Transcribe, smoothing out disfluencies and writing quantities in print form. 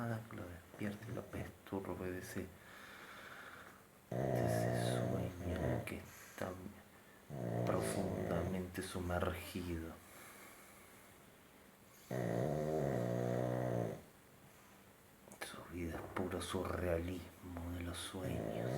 nada que lo despierte y lo perturbe de ese sueño en el que está profundamente sumergido. Su vida es puro surrealismo de los sueños.